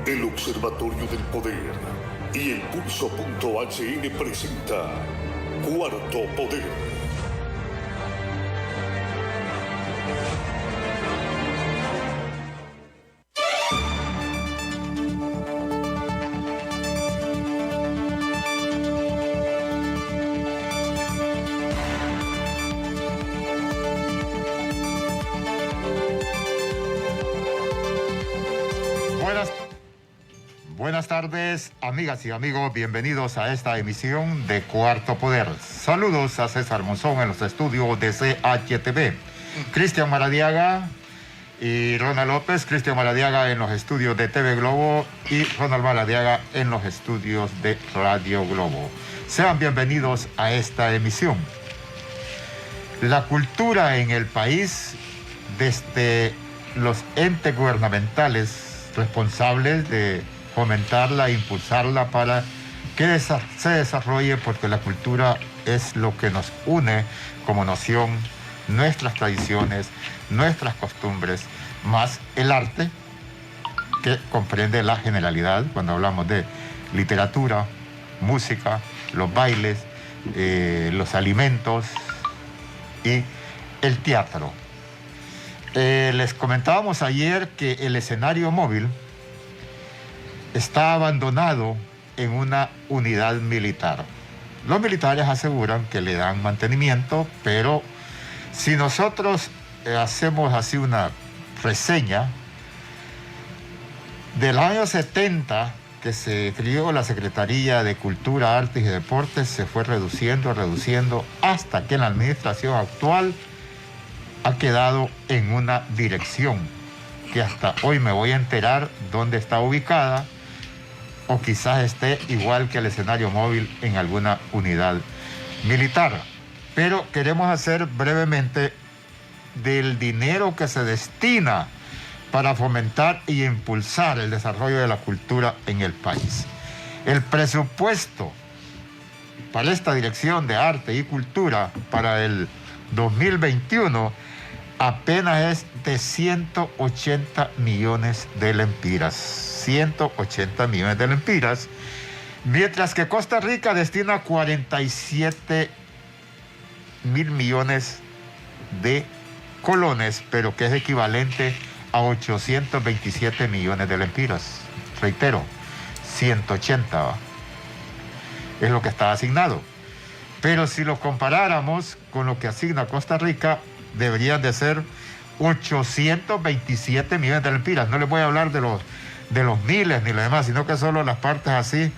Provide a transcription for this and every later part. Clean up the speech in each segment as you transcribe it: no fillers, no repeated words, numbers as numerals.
El Observatorio del Poder y el Pulso.hn presenta Cuarto Poder. Buenas tardes, amigas y amigos, bienvenidos a esta emisión de Cuarto Poder. Saludos a César Monzón en los estudios de CHTV. Cristian Maradiaga y Ronald López. Cristian Maradiaga en los estudios de TV Globo y Ronald Maradiaga en los estudios de Radio Globo. Sean bienvenidos a esta emisión. La cultura en el país, desde los entes gubernamentales responsables de fomentarla, impulsarla para que se desarrolle, porque la cultura es lo que nos une como nación, nuestras tradiciones, nuestras costumbres, más el arte, que comprende la generalidad cuando hablamos de literatura, música, los bailes, los alimentos y el teatro. Les comentábamos ayer que el escenario móvil está abandonado en una unidad militar. Los militares aseguran que le dan mantenimiento, pero si nosotros hacemos así una reseña, del año 70 que se creó la Secretaría de Cultura, Artes y Deportes, se fue reduciendo, hasta que en la administración actual ha quedado en una dirección que hasta hoy me voy a enterar dónde está ubicada, o quizás esté igual que el escenario móvil en alguna unidad militar. Pero queremos hacer brevemente del dinero que se destina para fomentar y impulsar el desarrollo de la cultura en el país. El presupuesto para esta Dirección de Arte y Cultura para el 2021 apenas es de 180 millones de lempiras. 180 millones de lempiras, mientras que Costa Rica destina 47 mil millones de colones, pero que es equivalente a 827 millones de lempiras. Reitero, 180 es lo que está asignado. Pero si lo comparáramos con lo que asigna Costa Rica, deberían de ser 827 millones de lempiras. No les voy a hablar de los miles ni lo demás, sino que solo las partes así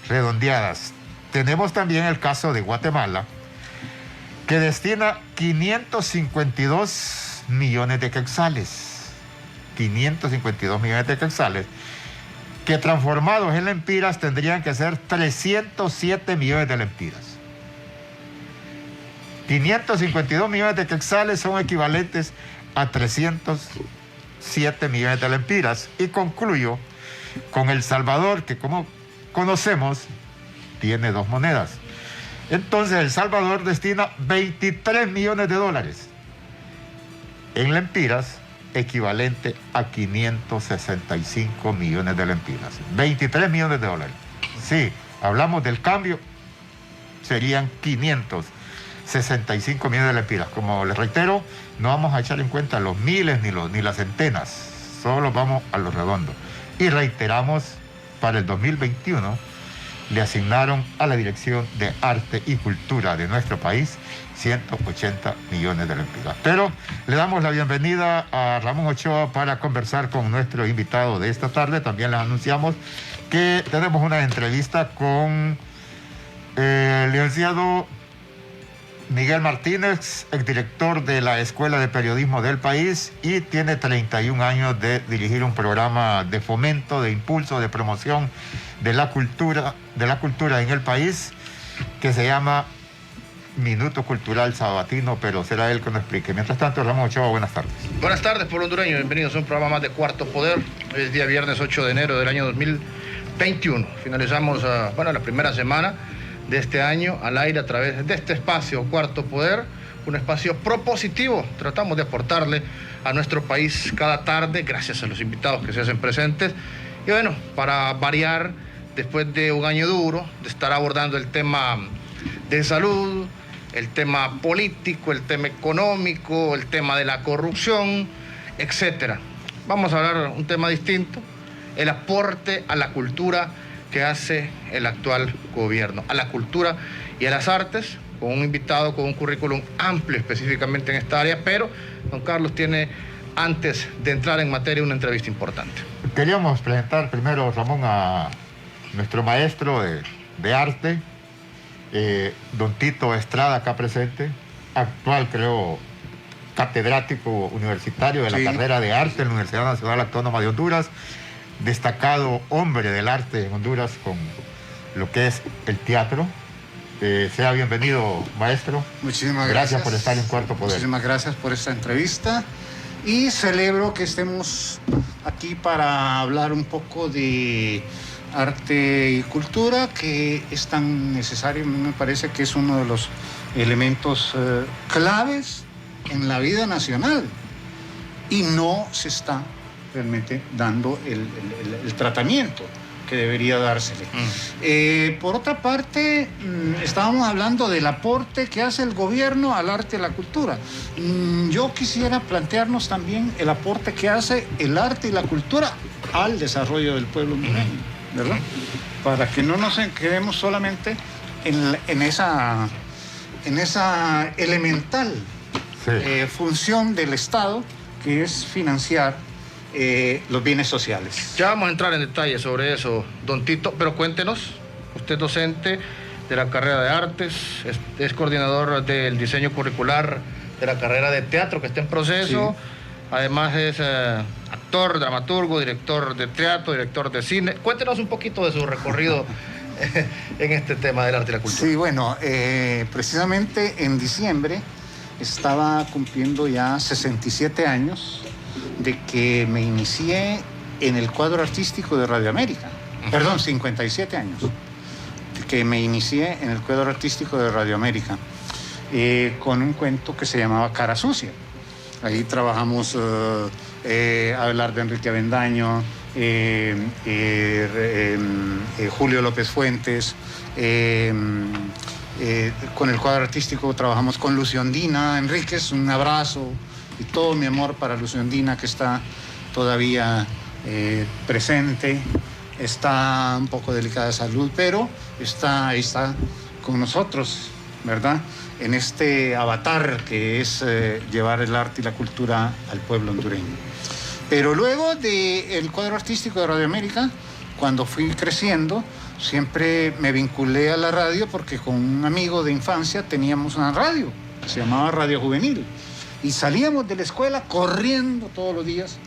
redondeadas. Tenemos también el caso de Guatemala, que destina 552 millones de quetzales. 552 millones de quetzales, que transformados en lempiras tendrían que ser 307 millones de lempiras. 552 millones de quetzales son equivalentes a 307 millones de lempiras. Y concluyo con El Salvador, que como conocemos tiene dos monedas. Entonces El Salvador destina 23 millones de dólares en lempiras, equivalente a 565 millones de lempiras. 23 millones de dólares. Sí, hablamos del cambio, serían 565 millones de lempiras. Como les reitero, no vamos a echar en cuenta los miles ni las centenas, solo vamos a lo redondo. Y reiteramos, para el 2021 le asignaron a la Dirección de Arte y Cultura de nuestro país 180 millones de lempiras. Pero le damos la bienvenida a Ramón Ochoa para conversar con nuestro invitado de esta tarde. También les anunciamos que tenemos una entrevista con el licenciado Miguel Martínez, exdirector de la Escuela de Periodismo del país, y tiene 31 años de dirigir un programa de fomento, de impulso, de promoción de la cultura en el país, que se llama Minuto Cultural Sabatino, pero será él que nos explique. Mientras tanto, Ramón Ochoa, buenas tardes. Buenas tardes, pueblo hondureño, bienvenidos a un programa más de Cuarto Poder. Hoy es día viernes 8 de enero del año 2021. Finalizamos la primera semana de este año al aire a través de este espacio Cuarto Poder, un espacio propositivo. Tratamos de aportarle a nuestro país cada tarde, gracias a los invitados que se hacen presentes, Y bueno, para variar, después de un año duro, de estar abordando el tema de salud, el tema político, el tema económico, el tema de la corrupción, etcétera. Vamos a hablar un tema distinto, el aporte a la cultura que hace el actual gobierno, a la cultura y a las artes, con un invitado con un currículum amplio específicamente en esta área, pero don Carlos tiene, antes de entrar en materia, una entrevista importante. Queríamos presentar primero, Ramón, a nuestro maestro de arte, don Tito Estrada, acá presente, actual, creo, catedrático universitario de la carrera de arte en la Universidad Nacional Autónoma de Honduras, destacado hombre del arte en Honduras con lo que es el teatro. Sea bienvenido, maestro. Muchísimas gracias. Gracias por estar en Cuarto Poder. Muchísimas gracias por esta entrevista y celebro que estemos aquí para hablar un poco de arte y cultura, que es tan necesario. A mí me parece que es uno de los elementos claves en la vida nacional y no se está realmente dando el tratamiento que debería dársele. Por otra parte, estábamos hablando del aporte que hace el gobierno al arte y a la cultura. Yo quisiera plantearnos también el aporte que hace el arte y la cultura al desarrollo del pueblo hondureño, ¿verdad? Para que no nos quedemos solamente en esa elemental función del Estado, que es financiar los bienes sociales. Ya vamos a entrar en detalle sobre eso, don Tito, pero cuéntenos, usted es docente de la carrera de artes, es coordinador del diseño curricular de la carrera de teatro que está en proceso, sí. Además es actor, dramaturgo, director de teatro, director de cine. Cuéntenos un poquito de su recorrido en este tema del arte y la cultura. Sí, bueno, precisamente en diciembre estaba cumpliendo ya 67 años de que me inicié en el cuadro artístico de Radio América. Perdón, 57 años de que me inicié en el cuadro artístico de Radio América con un cuento que se llamaba Cara Sucia. Ahí trabajamos Abelardo Enrique Avendaño, Julio López Fuentes. Con el cuadro artístico trabajamos con Luciondina Enríquez, un abrazo y todo mi amor para Luciondina, que está todavía presente, está un poco delicada de salud, pero está con nosotros, ¿verdad? En este avatar que es llevar el arte y la cultura al pueblo hondureño. Pero luego del cuadro artístico de Radio América, cuando fui creciendo, siempre me vinculé a la radio porque con un amigo de infancia teníamos una radio que se llamaba Radio Juvenil. Y salíamos de la escuela corriendo todos los días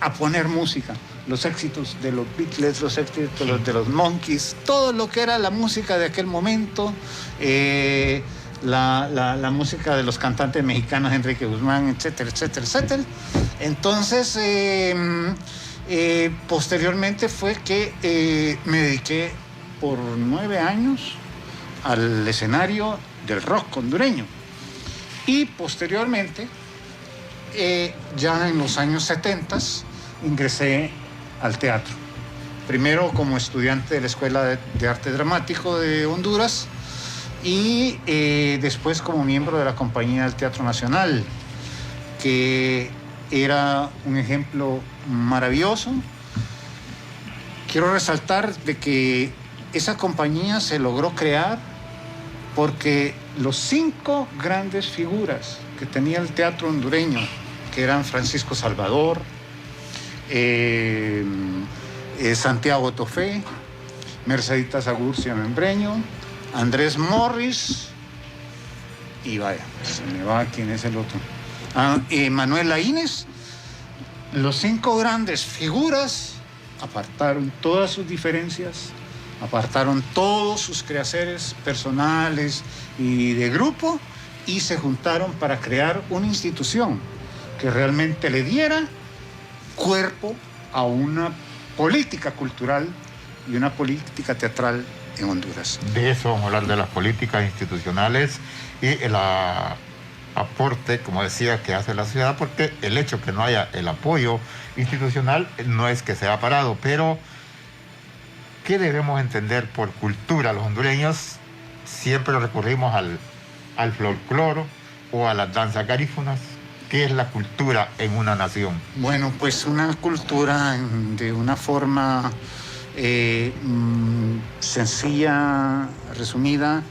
a poner música. Los éxitos de los Beatles, los éxitos de los Monkees, todo lo que era la música de aquel momento, la música de los cantantes mexicanos, Enrique Guzmán, etcétera, etcétera, etcétera. Entonces, posteriormente fue que me dediqué por 9 años al escenario del rock hondureño. Y posteriormente, ya en los años 70, ingresé al teatro. Primero como estudiante de la Escuela de Arte Dramático de Honduras y después como miembro de la Compañía del Teatro Nacional, que era un ejemplo maravilloso. Quiero resaltar de que esa compañía se logró crear porque los 5 grandes figuras que tenía el teatro hondureño, que eran Francisco Salvador, Santiago Tofé, Mercedita Sagurcia Membreño, Andrés Morris, y vaya, se me va quién es el otro, Manuel Laínez. Los 5 grandes figuras apartaron todas sus diferencias, apartaron todos sus quehaceres personales y de grupo y se juntaron para crear una institución que realmente le diera cuerpo a una política cultural y una política teatral en Honduras. De eso vamos a hablar, de las políticas institucionales y aporte, como decía, que hace la sociedad, porque el hecho que no haya el apoyo institucional no es que sea parado, pero ¿qué debemos entender por cultura? Los hondureños siempre recurrimos al folclore o a las danzas garífunas. ¿Qué es la cultura en una nación? Bueno, pues una cultura de una forma sencilla, resumida,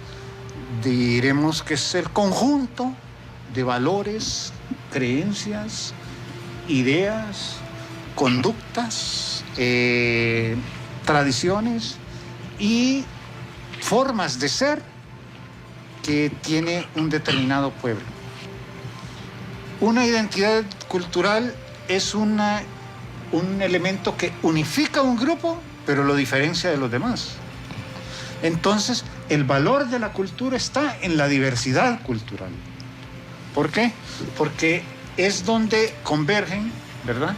diremos que es el conjunto de valores, creencias, ideas, conductas, tradiciones y formas de ser que tiene un determinado pueblo. Una identidad cultural es un elemento que unifica a un grupo, pero lo diferencia de los demás. Entonces, el valor de la cultura está en la diversidad cultural. ¿Por qué? Porque es donde convergen, ¿verdad?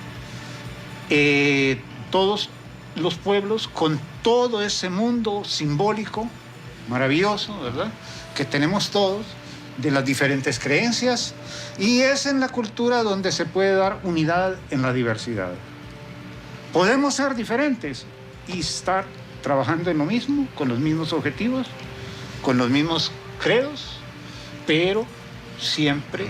Todos los pueblos con todo ese mundo simbólico, maravilloso, ¿verdad?, que tenemos todos, de las diferentes creencias, y es en la cultura donde se puede dar unidad en la diversidad. Podemos ser diferentes y estar trabajando en lo mismo, con los mismos objetivos, con los mismos credos, pero siempre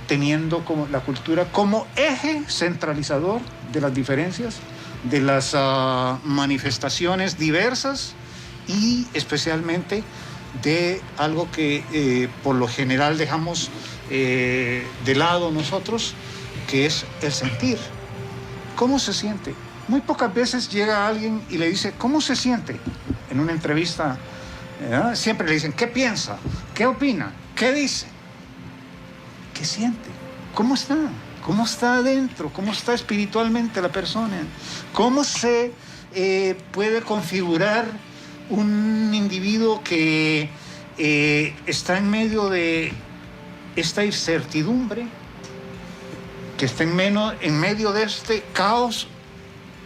teniendo como la cultura como eje centralizador de las diferencias, de las manifestaciones diversas y especialmente de algo que por lo general dejamos de lado nosotros, que es el sentir. ¿Cómo se siente? Muy pocas veces llega alguien y le dice, ¿cómo se siente? En una entrevista, siempre le dicen, ¿qué piensa? ¿Qué opina? ¿Qué dice? ¿Qué siente? ¿Cómo está? ¿Cómo está adentro? ¿Cómo está espiritualmente la persona? ¿Cómo se puede configurar un individuo que está en medio de esta incertidumbre, que está en medio de este caos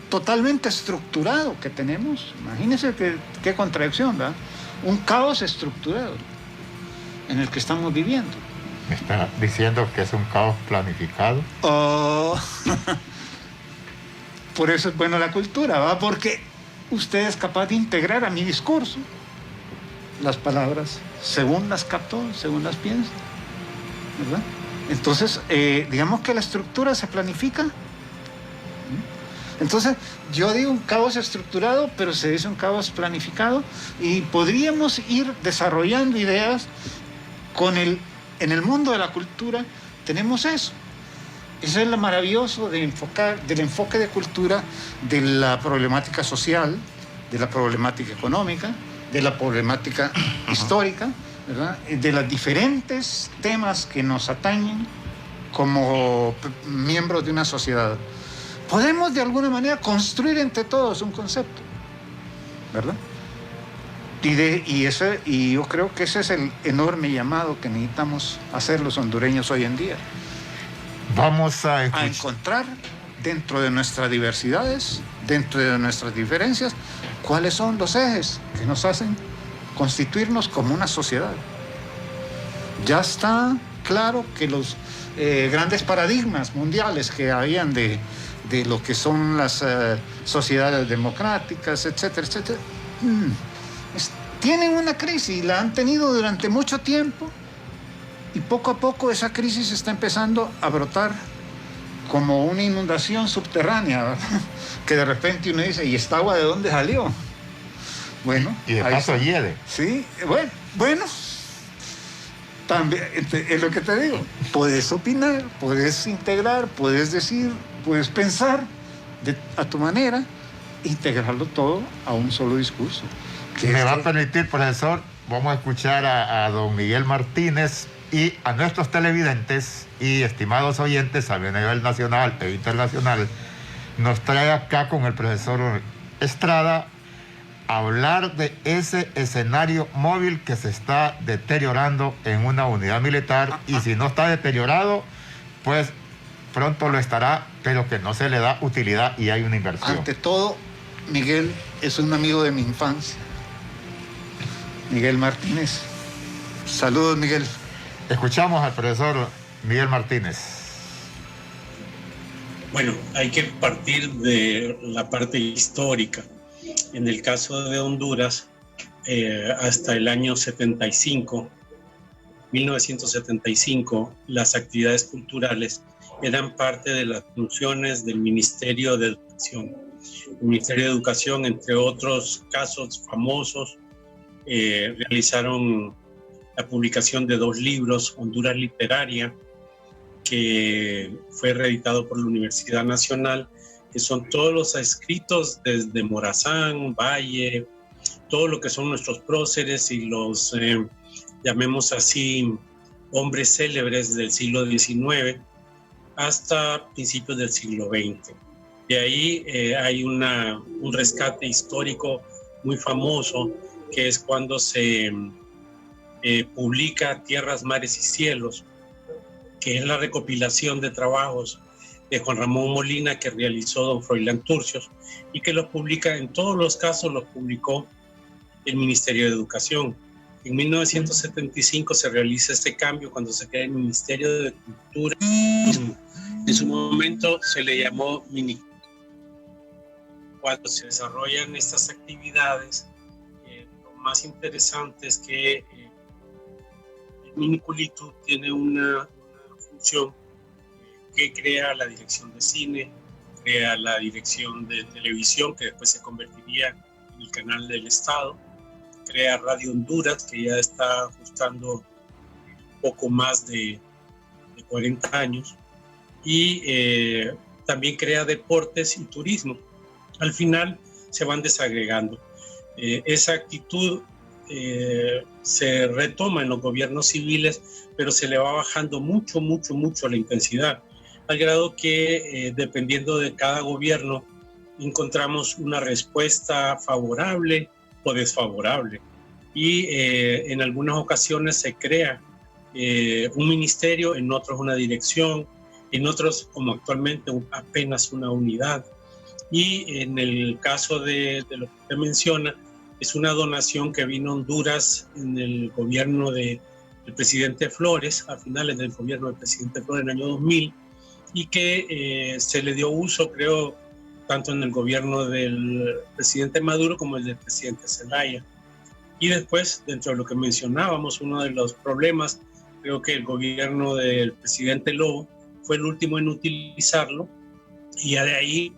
totalmente estructurado que tenemos? Imagínense qué contradicción, ¿verdad? Un caos estructurado en el que estamos viviendo. ¿Me está diciendo que es un caos planificado? Oh, por eso es buena la cultura, ¿va? Porque usted es capaz de integrar a mi discurso las palabras según las captó, según las piensa, ¿verdad? Entonces, digamos que la estructura se planifica. Entonces, yo digo un caos estructurado, pero se dice un caos planificado, y podríamos ir desarrollando ideas en el mundo de la cultura. Tenemos eso. Eso es lo maravilloso del enfoque de cultura, de la problemática social, de la problemática económica, de la problemática histórica, ¿verdad?, de los diferentes temas que nos atañen como miembros de una sociedad. Podemos de alguna manera construir entre todos un concepto, ¿verdad? Y yo creo que ese es el enorme llamado que necesitamos hacer los hondureños hoy en día. Vamos a encontrar dentro de nuestras diversidades, dentro de nuestras diferencias, cuáles son los ejes que nos hacen constituirnos como una sociedad. Ya está claro que los grandes paradigmas mundiales que habían de lo que son las sociedades democráticas, etcétera, etcétera, tienen una crisis, la han tenido durante mucho tiempo, y poco a poco esa crisis está empezando a brotar como una inundación subterránea, ¿verdad? Que de repente uno dice, ¿y esta agua de dónde salió? Bueno, y de paso hiede. Sí, bueno, también es lo que te digo. Puedes opinar, puedes integrar, puedes decir, puedes pensar a tu manera, integrarlo todo a un solo discurso. Me va a permitir, profesor, vamos a escuchar a don Miguel Martínez y a nuestros televidentes y estimados oyentes a nivel nacional e internacional. Nos trae acá con el profesor Estrada a hablar de ese escenario móvil que se está deteriorando en una unidad militar, y si no está deteriorado, pues pronto lo estará, pero que no se le da utilidad y hay una inversión. Ante todo, Miguel es un amigo de mi infancia. Miguel Martínez. Saludos, Miguel. Escuchamos al profesor Miguel Martínez. Bueno, hay que partir de la parte histórica. En el caso de Honduras, hasta el año 1975, las actividades culturales eran parte de las funciones del Ministerio de Educación. El Ministerio de Educación, entre otros casos famosos, realizaron la publicación de 2 libros, Honduras Literaria, que fue reeditado por la Universidad Nacional, que son todos los escritos desde Morazán, Valle, todo lo que son nuestros próceres y los, llamemos así, hombres célebres del siglo XIX hasta principios del siglo XX. De ahí hay un rescate histórico muy famoso, que es cuando se publica Tierras, Mares y Cielos, que es la recopilación de trabajos de Juan Ramón Molina que realizó don Froilán Turcios y que los publica, en todos los casos los publicó el Ministerio de Educación. En 1975 se realiza este cambio cuando se crea el Ministerio de Cultura. En su momento se le llamó Mini. Cuando se desarrollan estas actividades, lo más interesante es que el Miniculito tiene una función que crea la dirección de cine, crea la dirección de televisión, que después se convertiría en el canal del Estado, crea Radio Honduras, que ya está ajustando poco más de 40 años, y también crea deportes y turismo. Al final se van desagregando. Esa actitud se retoma en los gobiernos civiles, pero se le va bajando mucho la intensidad, al grado que dependiendo de cada gobierno encontramos una respuesta favorable o desfavorable. Y en algunas ocasiones se crea un ministerio, en otros una dirección, en otros, como actualmente, apenas una unidad. Y en el caso de lo que usted menciona, es una donación que vino a Honduras en el gobierno del presidente Flores, a finales del gobierno del presidente Flores en el año 2000, y que se le dio uso, creo, tanto en el gobierno del presidente Maduro como el del presidente Zelaya. Y después, dentro de lo que mencionábamos, uno de los problemas, creo que el gobierno del presidente Lobo fue el último en utilizarlo, y ya de ahí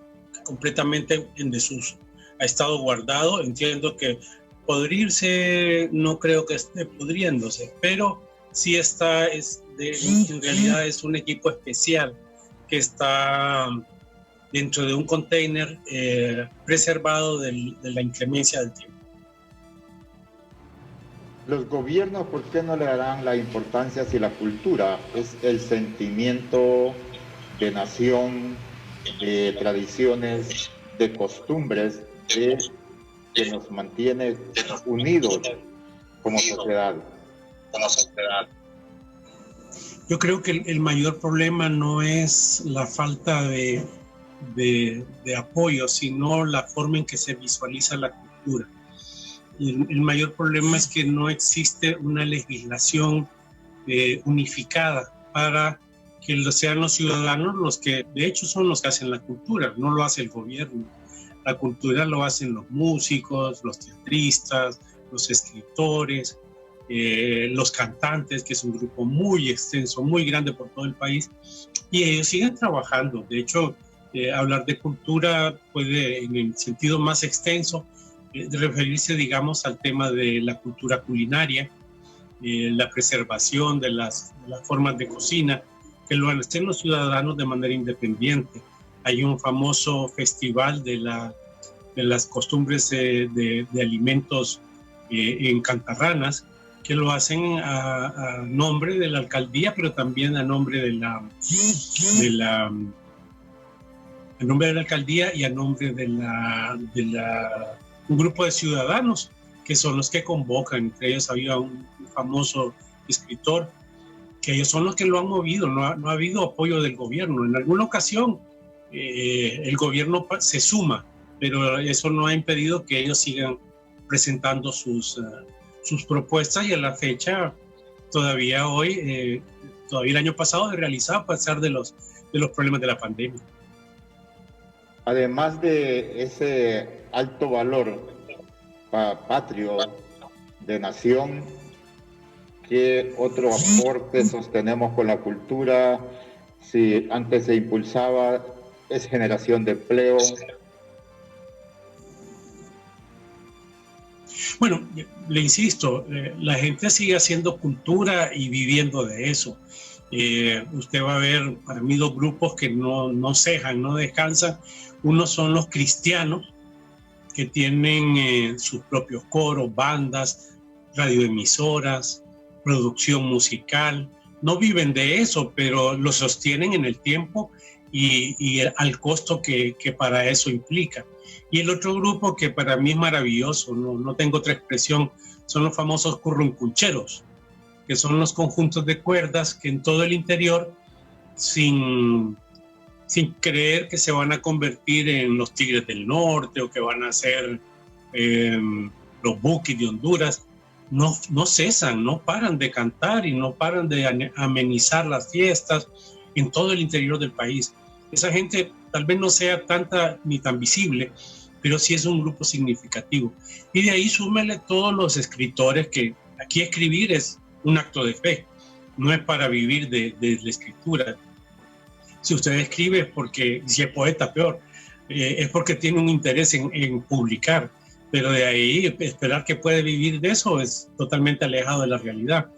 completamente en desuso. Ha estado guardado, entiendo que podrirse, no creo que esté pudriéndose, pero sí está, en realidad es un equipo especial que está dentro de un container preservado de la inclemencia del tiempo. Los gobiernos, ¿por qué no le darán la importancia si la cultura es el sentimiento de nación, de tradiciones, de costumbres, que nos mantiene unidos como sociedad? Yo creo que el mayor problema no es la falta de apoyo, sino la forma en que se visualiza la cultura. El mayor problema es que no existe una legislación unificada para que sean los ciudadanos los que, de hecho, son los que hacen la cultura, no lo hace el gobierno. La cultura lo hacen los músicos, los teatristas, los escritores, los cantantes, que es un grupo muy extenso, muy grande por todo el país, y ellos siguen trabajando. De hecho, hablar de cultura puede, en el sentido más extenso, referirse, digamos, al tema de la cultura culinaria, la preservación de las formas de cocina, que lo hacen los ciudadanos de manera independiente. Hay un famoso festival de las costumbres de alimentos en Cantarranas, que lo hacen a nombre de la alcaldía, pero también a nombre de la alcaldía y a nombre de un grupo de ciudadanos que son los que convocan. Entre ellos había un famoso escritor, que ellos son los que lo han movido. No ha habido apoyo del gobierno. En alguna ocasión el gobierno se suma, pero eso no ha impedido que ellos sigan presentando sus propuestas, y a la fecha todavía hoy, todavía el año pasado se realizaba a pesar de los problemas de la pandemia. Además de ese alto valor patrio de nación, ¿qué otro aporte sostenemos con la cultura? Si antes se impulsaba, es generación de empleo. Bueno, le insisto, la gente sigue haciendo cultura y viviendo de eso. Usted va a ver, para mí, dos grupos que no cejan, no descansan. Uno son los cristianos, que tienen sus propios coros, bandas, radioemisoras, producción musical. No viven de eso, pero lo sostienen en el tiempo y al costo que para eso implica. Y el otro grupo que para mí es maravilloso, no tengo otra expresión, son los famosos curruncuncheros, que son los conjuntos de cuerdas que en todo el interior, sin creer que se van a convertir en los Tigres del Norte o que van a ser los Bukis de Honduras, no cesan, no paran de cantar y no paran de amenizar las fiestas en todo el interior del país. Esa gente tal vez no sea tanta ni tan visible, pero sí es un grupo significativo. Y de ahí súmele todos los escritores, que aquí escribir es un acto de fe, no es para vivir de la escritura. Si usted escribe es porque, si es poeta peor, es porque tiene un interés en publicar, pero de ahí esperar que puede vivir de eso es totalmente alejado de la realidad.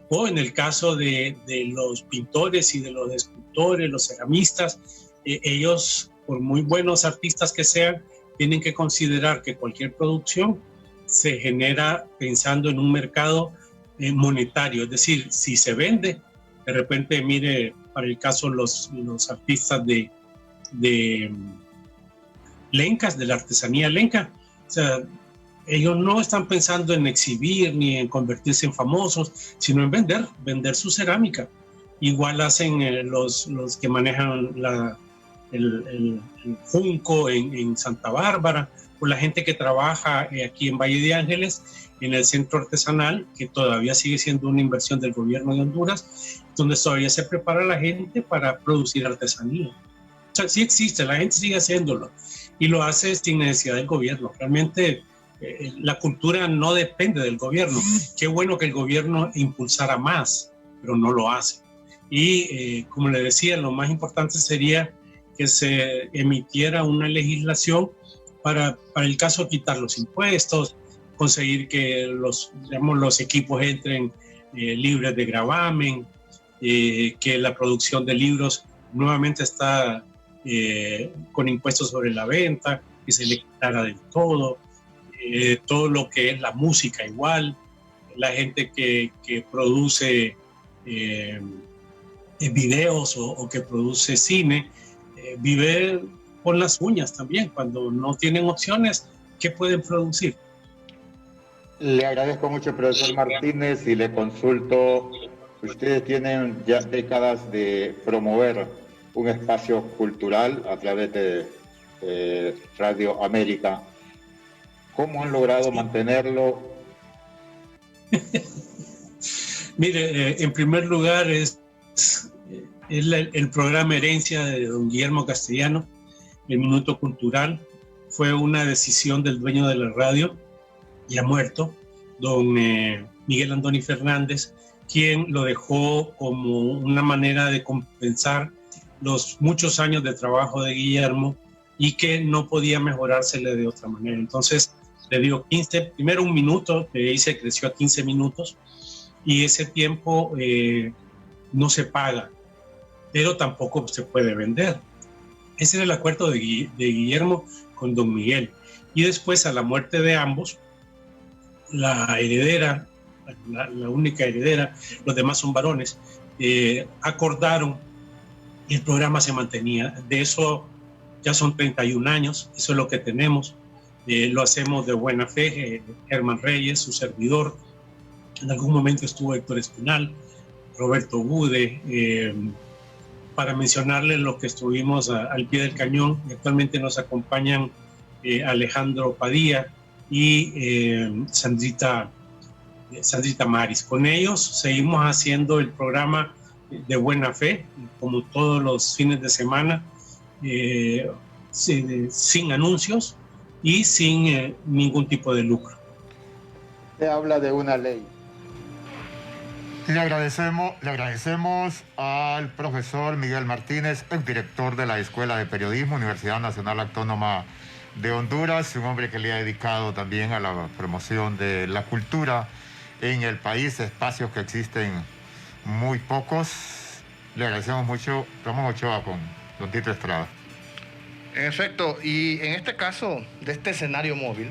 O en el caso de los pintores y de los escultores, los ceramistas, ellos, por muy buenos artistas que sean, tienen que considerar que cualquier producción se genera pensando en un mercado monetario, es decir, si se vende, de repente, mire, para el caso los artistas de lencas, de la artesanía lenca, o sea, ellos no están pensando en exhibir ni en convertirse en famosos, sino en vender su cerámica. Igual hacen los que manejan el junco en Santa Bárbara, o la gente que trabaja aquí en Valle de Ángeles, en el centro artesanal, que todavía sigue siendo una inversión del gobierno de Honduras, donde todavía se prepara la gente para producir artesanía. O sea, sí existe, la gente sigue haciéndolo y lo hace sin necesidad del gobierno. Realmente la cultura no depende del gobierno. Qué bueno que el gobierno impulsara más, pero no lo hace. Y como le decía, lo más importante sería que se emitiera una legislación para el caso quitar los impuestos, conseguir que los equipos entren libres de gravamen, que la producción de libros nuevamente está con impuestos sobre la venta, que se le quitara del todo, todo lo que es la música igual, la gente que produce videos o que produce cine, vive con las uñas también. Cuando no tienen opciones, ¿qué pueden producir? Le agradezco mucho, profesor Martínez, y le consulto, ustedes tienen ya décadas de promover un espacio cultural a través de Radio América. ¿Cómo han logrado mantenerlo? Mire, en primer lugar es el programa Herencia de don Guillermo Castellano, el Minuto Cultural. Fue una decisión del dueño de la radio, ya muerto, don Miguel Andoni Fernández, quien lo dejó como una manera de compensar los muchos años de trabajo de Guillermo y que no podía mejorársele de otra manera. Entonces le dio primero un minuto, de ahí se creció a 15 minutos y ese tiempo no se paga, pero tampoco se puede vender. Ese era el acuerdo de Guillermo con don Miguel. Y después, a la muerte de ambos, la heredera, la única heredera, los demás son varones, acordaron y el programa se mantenía. De eso ya son 31 años, eso es lo que tenemos. Lo hacemos de buena fe. Germán Reyes, su servidor, en algún momento estuvo Héctor Espinal, Roberto Gude, para mencionarles lo que estuvimos al pie del cañón. Actualmente nos acompañan Alejandro Padilla y Sandrita Sandrita Maris. Con ellos seguimos haciendo el programa de buena fe, como todos los fines de semana, sin anuncios y sin ningún tipo de lucro. Se habla de una ley. Le agradecemos al profesor Miguel Martínez, el director de la Escuela de Periodismo, Universidad Nacional Autónoma de Honduras, un hombre que le ha dedicado también a la promoción de la cultura en el país, espacios que existen muy pocos. Le agradecemos mucho, Ramón Ochoa con don Tito Estrada. En efecto, y en este caso de este escenario móvil,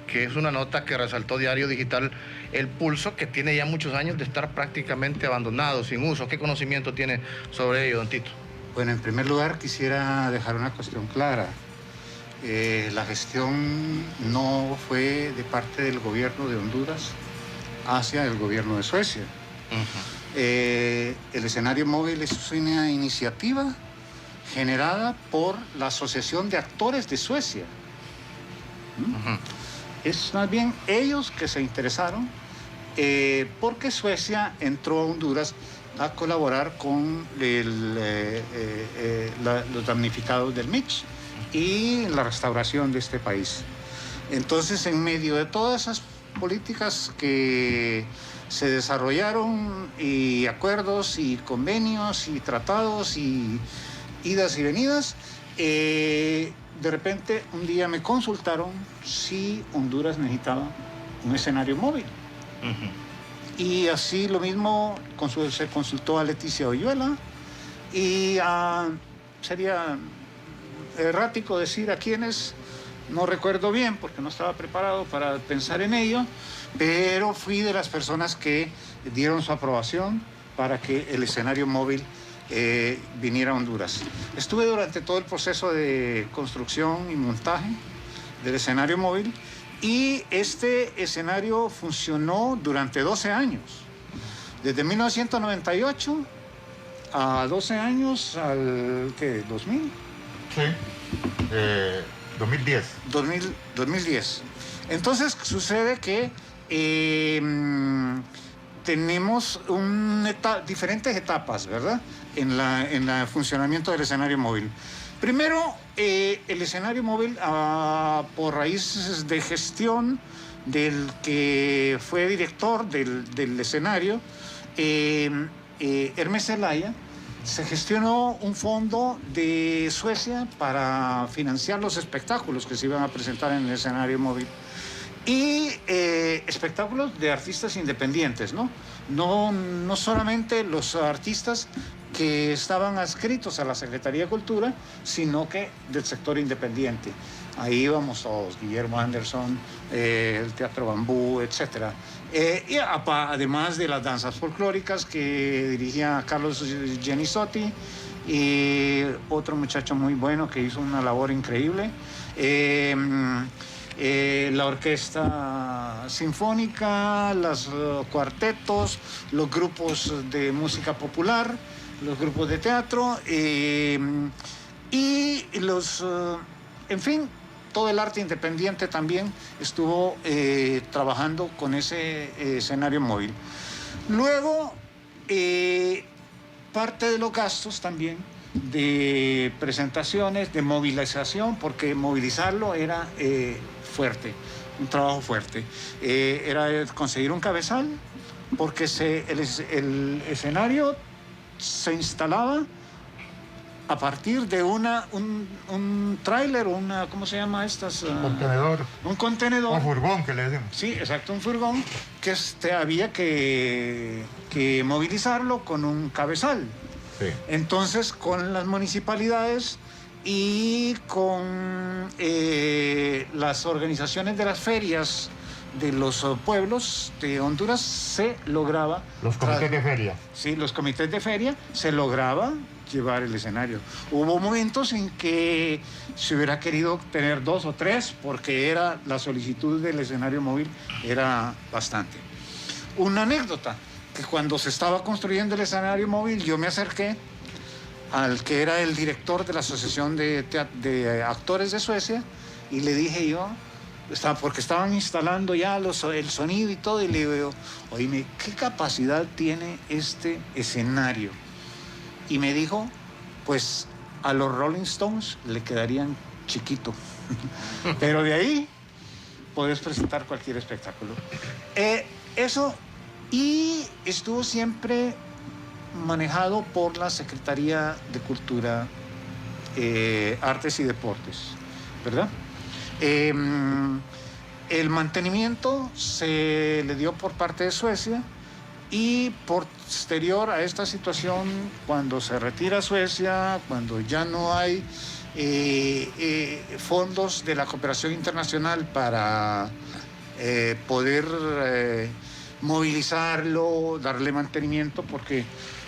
que es una nota que resaltó Diario Digital El Pulso, que tiene ya muchos años de estar prácticamente abandonado, sin uso. ¿Qué conocimiento tiene sobre ello, don Tito? Bueno, en primer lugar quisiera dejar una cuestión clara. La gestión no fue de parte del gobierno de Honduras hacia el gobierno de Suecia. El escenario móvil es una iniciativa generada por la Asociación de Actores de Suecia. Es más bien ellos que se interesaron porque Suecia entró a Honduras a colaborar con los damnificados del Mitch y la restauración de este país. Entonces, en medio de todas esas políticas que se desarrollaron, y acuerdos y convenios y tratados y idas y venidas, de repente un día me consultaron si Honduras necesitaba un escenario móvil. Y así lo mismo se consultó a Leticia Oyuela, y sería errático decir a quiénes, no recuerdo bien porque no estaba preparado para pensar en ello, pero fui de las personas que dieron su aprobación para que el escenario móvil viniera a Honduras. Estuve durante todo el proceso de construcción y montaje del escenario móvil, y este escenario funcionó durante 12 años. Desde 1998 a 12 años al, ¿qué? ¿2000? Sí, 2010. 2010. Entonces sucede que tenemos diferentes etapas, ¿verdad? En el funcionamiento del escenario móvil. Primero, el escenario móvil, por raíces de gestión del que fue director del escenario, Hermes Zelaya, se gestionó un fondo de Suecia para financiar los espectáculos que se iban a presentar en el escenario móvil. Y espectáculos de artistas independientes, ¿no? No solamente los artistas que estaban adscritos a la Secretaría de Cultura, sino que del sector independiente. Ahí íbamos todos, Guillermo Anderson, el Teatro Bambú, etc. Y además de las danzas folclóricas que dirigía Carlos Genisotti, y otro muchacho muy bueno que hizo una labor increíble. La orquesta sinfónica, los cuartetos, los grupos de música popular, los grupos de teatro, y en fin, todo el arte independiente también estuvo trabajando con ese escenario móvil. Luego, parte de los gastos también de presentaciones, de movilización, porque movilizarlo era fuerte, un trabajo fuerte. Era conseguir un cabezal, porque el escenario se instalaba a partir de un tráiler, ¿cómo se llama estas? Contenedor. Un contenedor. Un furgón que le decimos. Sí, exacto, un furgón que había que movilizarlo con un cabezal. Sí. Entonces, con las municipalidades y con las organizaciones de las ferias de los pueblos de Honduras se lograba... Los comités de feria. Sí, los comités de feria se lograba llevar el escenario. Hubo momentos en que se hubiera querido tener 2 o 3 porque la solicitud del escenario móvil era bastante. Una anécdota, que cuando se estaba construyendo el escenario móvil yo me acerqué al que era el director de la Asociación de Actores de Suecia y le dije yo, porque estaban instalando ya el sonido y todo, y le digo, oíme, ¿qué capacidad tiene este escenario? Y me dijo, pues a los Rolling Stones le quedarían chiquito, pero de ahí puedes presentar cualquier espectáculo. Eso, y estuvo siempre manejado por la Secretaría de Cultura, Artes y Deportes, ¿verdad? El mantenimiento se le dio por parte de Suecia, y posterior a esta situación, cuando se retira Suecia, cuando ya no hay fondos de la cooperación internacional para poder movilizarlo, darle mantenimiento, porque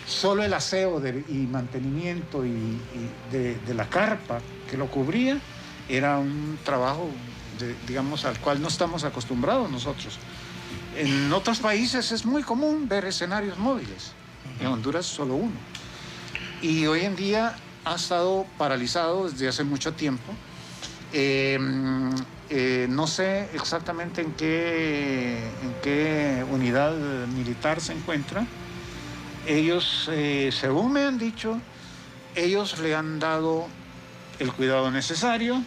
solo el aseo y mantenimiento de la carpa que lo cubría era un trabajo, digamos, al cual no estamos acostumbrados nosotros. En otros países es muy común ver escenarios móviles. En Honduras solo uno. Y hoy en día ha estado paralizado desde hace mucho tiempo. No sé exactamente en qué unidad militar se encuentra. Ellos, según me han dicho, ellos le han dado el cuidado necesario.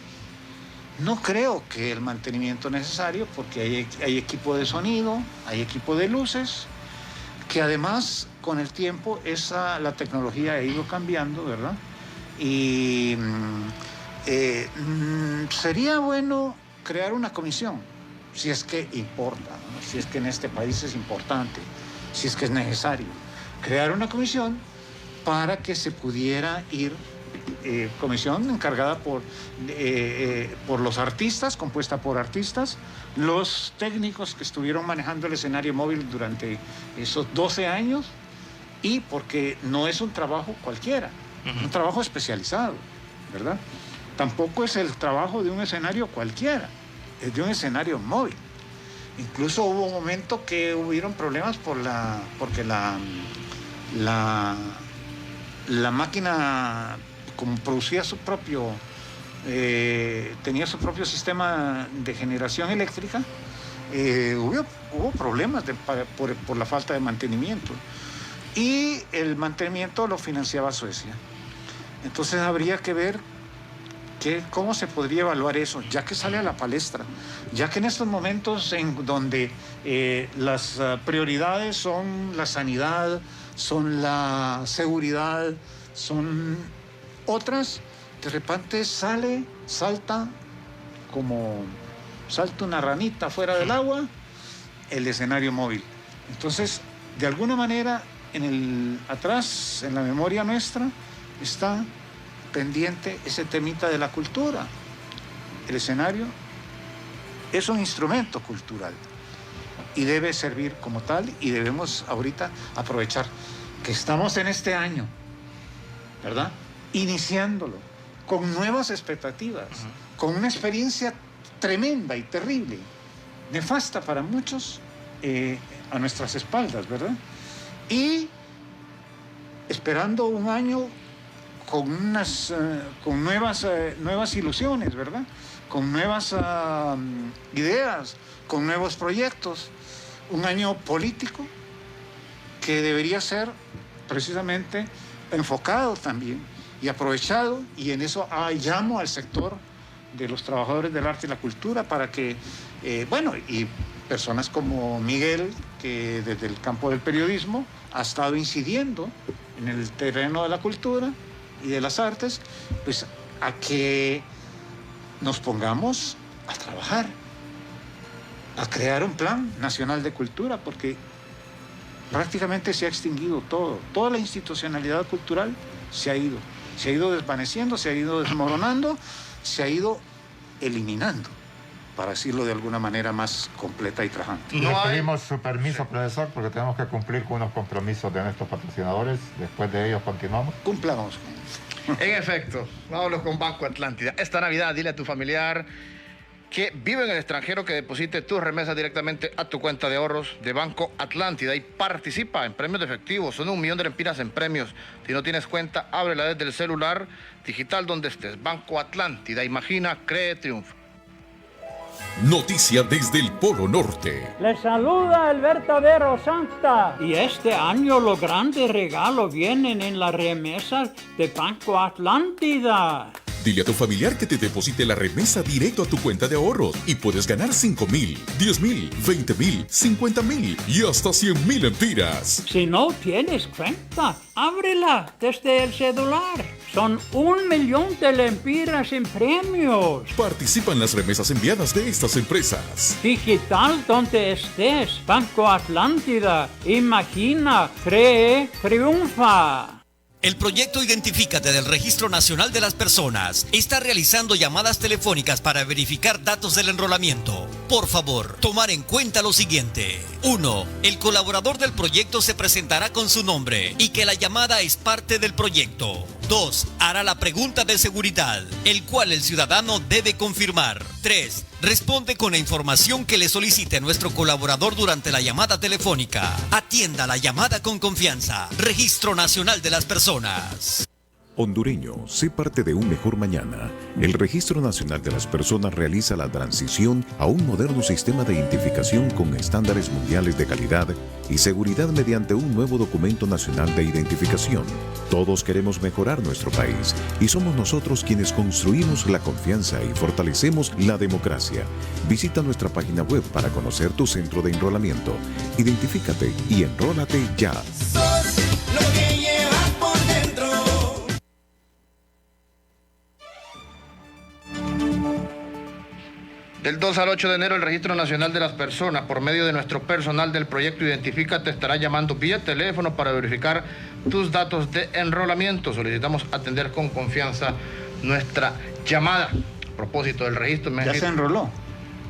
No creo que el mantenimiento necesario, porque hay equipo de sonido, hay equipo de luces, que además con el tiempo la tecnología ha ido cambiando, ¿verdad? Y sería bueno crear una comisión, si es que importa, ¿no? Si es que en este país es importante, si es que es necesario, crear una comisión para que se pudiera ir. Comisión encargada por los artistas, compuesta por artistas, los técnicos que estuvieron manejando el escenario móvil durante esos 12 años, y porque no es un trabajo cualquiera, un trabajo especializado, ¿verdad? Tampoco es el trabajo de un escenario cualquiera, es de un escenario móvil. Incluso hubo un momento que hubieron problemas porque la máquina, como producía tenía su propio sistema de generación eléctrica, hubo problemas por la falta de mantenimiento. Y el mantenimiento lo financiaba Suecia. Entonces habría que ver cómo se podría evaluar eso, ya que sale a la palestra, ya que en estos momentos en donde las prioridades son la sanidad, son la seguridad, son otras, de repente salta una ranita fuera del agua, el escenario móvil. Entonces, de alguna manera, atrás, en la memoria nuestra, está pendiente ese temita de la cultura. El escenario es un instrumento cultural y debe servir como tal, y debemos ahorita aprovechar que estamos en este año, ¿verdad? Iniciándolo, con nuevas expectativas, con una experiencia tremenda y terrible, nefasta para muchos, a nuestras espaldas, ¿verdad? Y esperando un año con nuevas ilusiones, ¿verdad? Con nuevas ideas, con nuevos proyectos, un año político que debería ser precisamente enfocado también y aprovechado, y en eso llamo al sector de los trabajadores del arte y la cultura para que, y personas como Miguel, que desde el campo del periodismo ha estado incidiendo en el terreno de la cultura y de las artes, pues a que nos pongamos a trabajar, a crear un plan nacional de cultura, porque prácticamente se ha extinguido toda la institucionalidad cultural se ha ido desvaneciendo, se ha ido desmoronando, se ha ido eliminando, para decirlo de alguna manera más completa y tajante. Le pedimos su permiso, profesor, porque tenemos que cumplir con unos compromisos de nuestros patrocinadores. Después de ellos continuamos. Cumplamos. En efecto, vámonos con Banco Atlántida. Esta Navidad dile a tu familiar que vive en el extranjero que deposite tus remesas directamente a tu cuenta de ahorros de Banco Atlántida y participa en premios de efectivo. Son 1 millón de lempiras en premios. Si no tienes cuenta, ábrela desde el celular digital donde estés. Banco Atlántida, imagina, cree, triunfa. Noticia desde el Polo Norte. Les saluda el verdadero Santa. Y este año los grandes regalos vienen en las remesas de Banco Atlántida. Dile a tu familiar que te deposite la remesa directo a tu cuenta de ahorros y puedes ganar 5,000, 10,000, 20,000, 50,000 y hasta 100,000 empiras. Si no tienes cuenta, ábrela desde el celular. Son 1,000,000 de lempiras en premios. Participa en las remesas enviadas de estas empresas. Digital donde estés. Banco Atlántida. Imagina, cree, triunfa. El proyecto Identifícate del Registro Nacional de las Personas está realizando llamadas telefónicas para verificar datos del enrolamiento. Por favor, tomar en cuenta lo siguiente. 1. El colaborador del proyecto se presentará con su nombre y que la llamada es parte del proyecto. 2. Hará la pregunta de seguridad, el cual el ciudadano debe confirmar. 3. Responde con la información que le solicite nuestro colaborador durante la llamada telefónica. Atienda la llamada con confianza. Registro Nacional de las Personas. Hondureño, sé parte de un mejor mañana. El Registro Nacional de las Personas realiza la transición a un moderno sistema de identificación con estándares mundiales de calidad y seguridad mediante un nuevo documento nacional de identificación. Todos queremos mejorar nuestro país y somos nosotros quienes construimos la confianza y fortalecemos la democracia. Visita nuestra página web para conocer tu centro de enrolamiento. Identifícate y enrólate ya. Del 2 al 8 de enero, el Registro Nacional de las Personas, por medio de nuestro personal del proyecto Identifícate, estará llamando vía teléfono para verificar tus datos de enrolamiento. Solicitamos atender con confianza nuestra llamada. A propósito del registro... ¿Ya se enroló?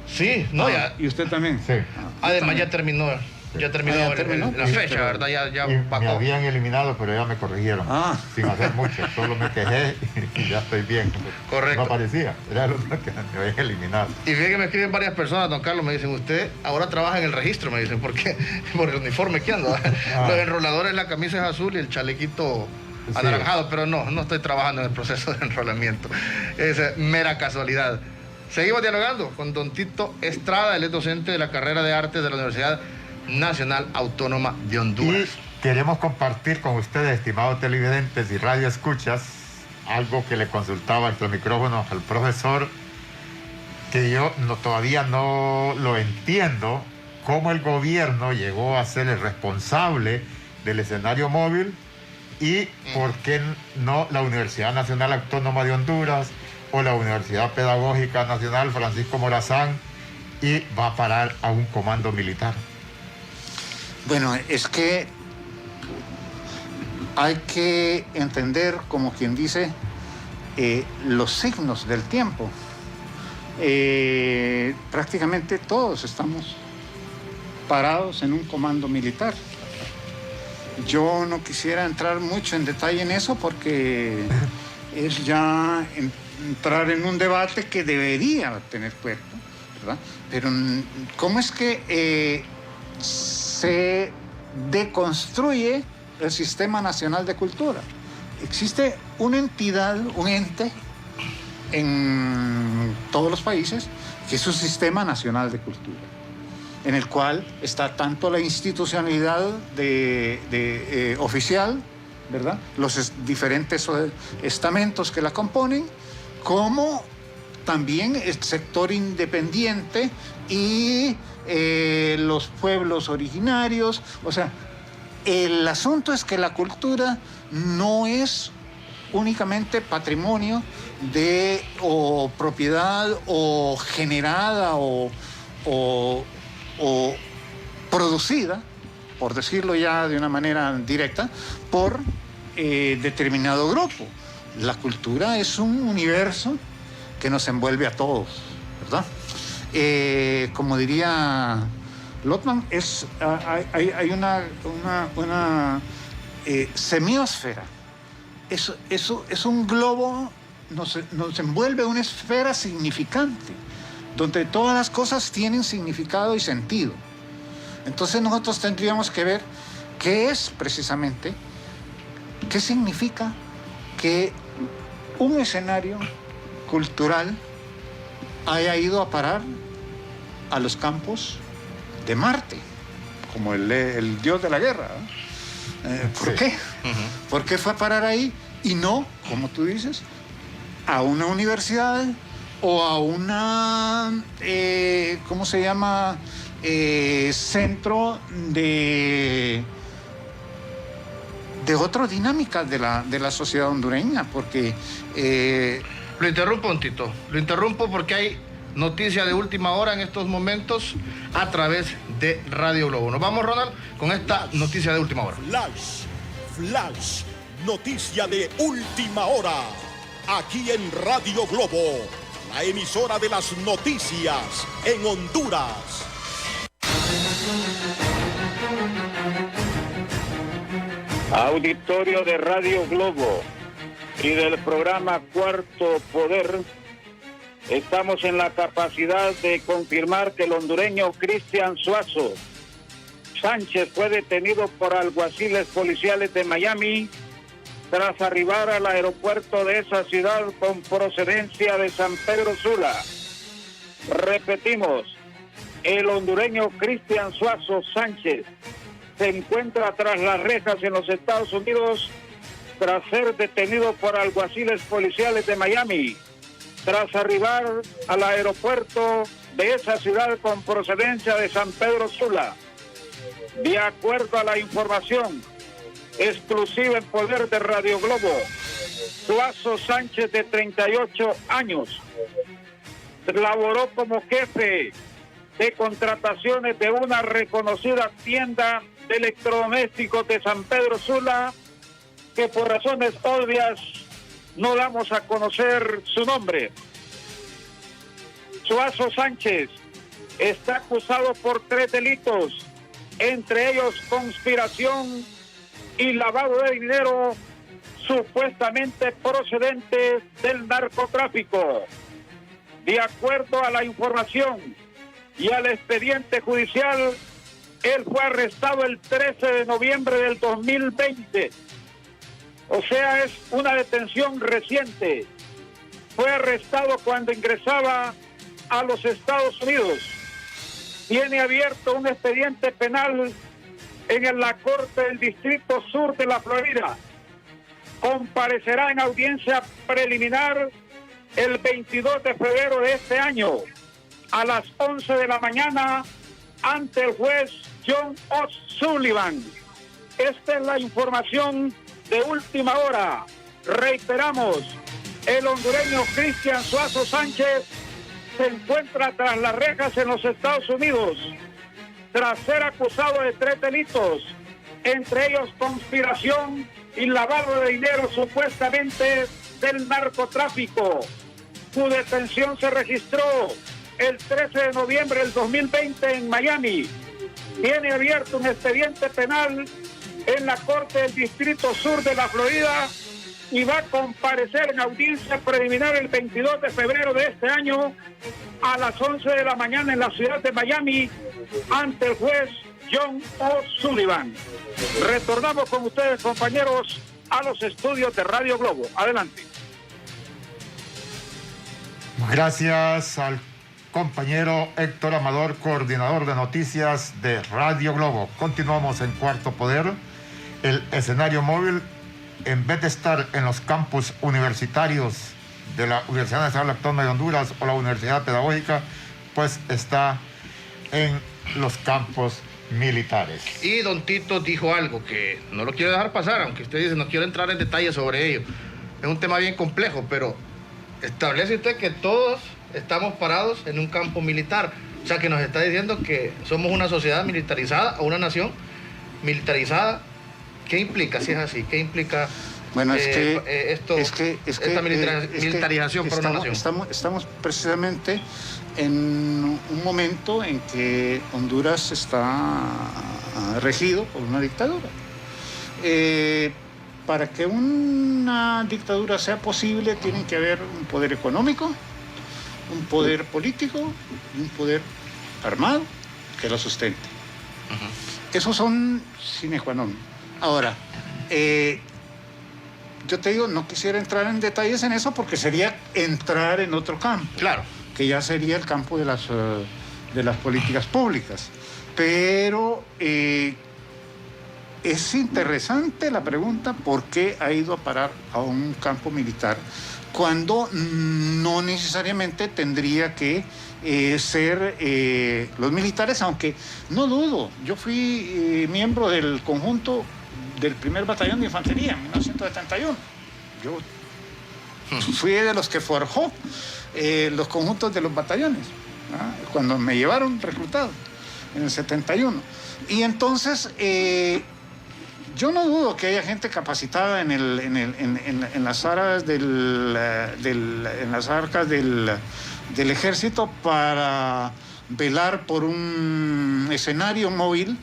Sí, no, ya. ¿Y usted también? Sí. Además, ya terminó la fecha, ¿verdad? Ya me pagó. habían eliminado, pero ya me corrigieron. Sin hacer mucho. Solo me quejé y ya estoy bien. Correcto. No aparecía. Era lo que me habían eliminado. Y fíjate que me escriben varias personas, don Carlos, me dicen, usted ahora trabaja en el registro, me dicen, ¿por qué? Por el uniforme que anda. Los enroladores, la camisa es azul y el chalequito anaranjado, pero no estoy trabajando en el proceso de enrolamiento. Es mera casualidad. Seguimos dialogando con don Tito Estrada, él es docente de la carrera de Artes de la Universidad Nacional Autónoma de Honduras. Y queremos compartir con ustedes, estimados televidentes y radioescuchas, algo que le consultaba entre micrófonos al profesor, que yo todavía no lo entiendo, cómo el gobierno llegó a ser el responsable del escenario móvil y por qué no la Universidad Nacional Autónoma de Honduras o la Universidad Pedagógica Nacional Francisco Morazán, y va a parar a un comando militar. Bueno, es que hay que entender, como quien dice, los signos del tiempo. Prácticamente todos estamos parados en un comando militar. Yo no quisiera entrar mucho en detalle en eso porque es ya entrar en un debate que debería tener cuerpo, ¿verdad? Pero ¿cómo es que se deconstruye el Sistema Nacional de Cultura? Existe una entidad, un ente en todos los países que es un Sistema Nacional de Cultura, en el cual está tanto la institucionalidad oficial, ¿verdad? Los diferentes estamentos que la componen, como también el sector independiente y los pueblos originarios. O sea, el asunto es que la cultura no es únicamente patrimonio o propiedad o generada o producida, por decirlo ya de una manera directa, por determinado grupo. La cultura es un universo que nos envuelve a todos, ¿verdad? Como diría Lotman, hay una semiosfera. Eso es un globo, nos envuelve una esfera significante, donde todas las cosas tienen significado y sentido. Entonces nosotros tendríamos que ver qué es precisamente, qué significa que un escenario cultural haya ido a parar a los campos de Marte, como el dios de la guerra. ¿Por qué? ¿Por qué fue a parar ahí y no, como tú dices, a una universidad o a una, ¿cómo se llama? Centro de otra dinámica de la sociedad hondureña, porque... Lo interrumpo un tito, lo interrumpo porque hay noticia de última hora en estos momentos a través de Radio Globo. Nos vamos, Ronald, con esta noticia de última hora. Flash, noticia de última hora, aquí en Radio Globo, la emisora de las noticias en Honduras. Auditorio de Radio Globo y del programa Cuarto Poder, estamos en la capacidad de confirmar que el hondureño Cristian Suazo Sánchez fue detenido por alguaciles policiales de Miami tras arribar al aeropuerto de esa ciudad con procedencia de San Pedro Sula. Repetimos, el hondureño Cristian Suazo Sánchez se encuentra tras las rejas en los Estados Unidos tras ser detenido por alguaciles policiales de Miami, tras arribar al aeropuerto de esa ciudad con procedencia de San Pedro Sula. De acuerdo a la información exclusiva en poder de Radio Globo, Suazo Sánchez, de 38 años, laboró como jefe de contrataciones de una reconocida tienda de electrodomésticos de San Pedro Sula, que por razones obvias no damos a conocer su nombre. Suazo Sánchez está acusado por 3 delitos, entre ellos conspiración y lavado de dinero supuestamente procedente del narcotráfico. De acuerdo a la información y al expediente judicial, él fue arrestado el 13 de noviembre del 2020. O sea, es una detención reciente. Fue arrestado cuando ingresaba a los Estados Unidos. Tiene abierto un expediente penal en la Corte del Distrito Sur de la Florida. Comparecerá en audiencia preliminar el 22 de febrero de este año a las 11 de la mañana ante el juez John O'Sullivan. Esta es la información de última hora. Reiteramos, el hondureño Cristian Suazo Sánchez se encuentra tras las rejas en los Estados Unidos tras ser acusado de 3 delitos, entre ellos conspiración y lavado de dinero supuestamente del narcotráfico. Su detención se registró el 13 de noviembre del 2020 en Miami. Tiene abierto un expediente penal en la Corte del Distrito Sur de la Florida y va a comparecer en audiencia preliminar el 22 de febrero de este año a las 11 de la mañana en la ciudad de Miami ante el juez John O'Sullivan. Retornamos con ustedes, compañeros, a los estudios de Radio Globo. Adelante. Gracias al compañero Héctor Amador, coordinador de noticias de Radio Globo. Continuamos en Cuarto Poder. El escenario móvil, en vez de estar en los campus universitarios de la Universidad Nacional Autónoma de Honduras o la Universidad Pedagógica, pues está en los campos militares. Y don Tito dijo algo que no lo quiero dejar pasar, aunque usted dice no quiero entrar en detalles sobre ello. Es un tema bien complejo, pero establece usted que todos estamos parados en un campo militar. O sea, que nos está diciendo que somos una sociedad militarizada o una nación militarizada. ¿Qué implica, si es así? ¿Qué implica bueno, esta militarización para una nación? Estamos precisamente en un momento en que Honduras está regido por una dictadura. Para que una dictadura sea posible, tiene que haber un poder económico, un poder político y un poder armado que lo sustente. Esos son sine qua non. Ahora, yo te digo, no quisiera entrar en detalles en eso porque sería entrar en otro campo. Claro. Que ya sería el campo de las de las políticas públicas. Pero es interesante la pregunta, ¿por qué ha ido a parar a un campo militar cuando no necesariamente tendría que ser los militares? Aunque no dudo, yo fui miembro del conjunto del primer batallón de infantería en 1971. Yo fui de los que forjó los conjuntos de los batallones, cuando me llevaron reclutado en el 71. Y entonces yo no dudo que haya gente capacitada en las arcas del ejército para velar por un escenario móvil,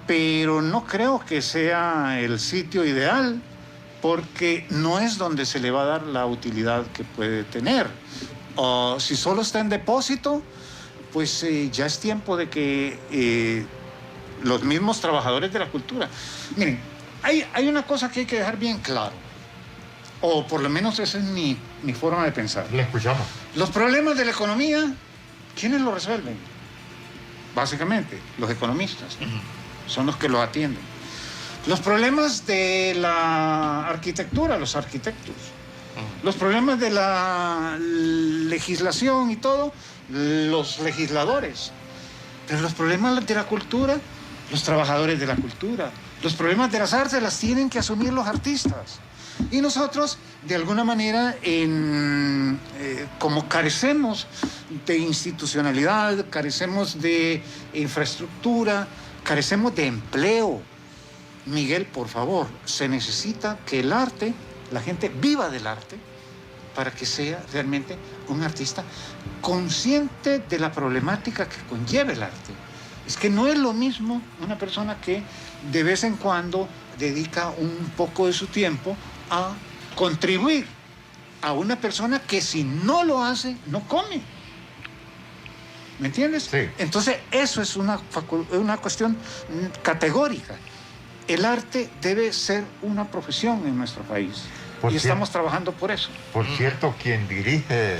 pero no creo que sea el sitio ideal, porque no es donde se le va a dar la utilidad que puede tener. Si solo está en depósito, pues ya es tiempo de que los mismos trabajadores de la cultura... Miren, hay una cosa que hay que dejar bien claro, o por lo menos esa es mi forma de pensar. Le escuchamos. Los problemas de la economía, ¿quiénes los resuelven? Básicamente, los economistas. Son los que los atienden. Los problemas de la arquitectura, los arquitectos. Los problemas de la legislación y todo, los legisladores. Pero los problemas de la cultura, los trabajadores de la cultura. Los problemas de las artes las tienen que asumir los artistas. Y nosotros, de alguna manera, como carecemos de institucionalidad, carecemos de infraestructura, carecemos de empleo. Miguel, por favor, se necesita que el arte, la gente viva del arte, para que sea realmente un artista consciente de la problemática que conlleva el arte. Es que no es lo mismo una persona que de vez en cuando dedica un poco de su tiempo a contribuir a una persona que si no lo hace, no come. ¿Me entiendes? Sí. Entonces, eso es una cuestión categórica. El arte debe ser una profesión en nuestro país. Estamos trabajando por eso. Por cierto, quien dirige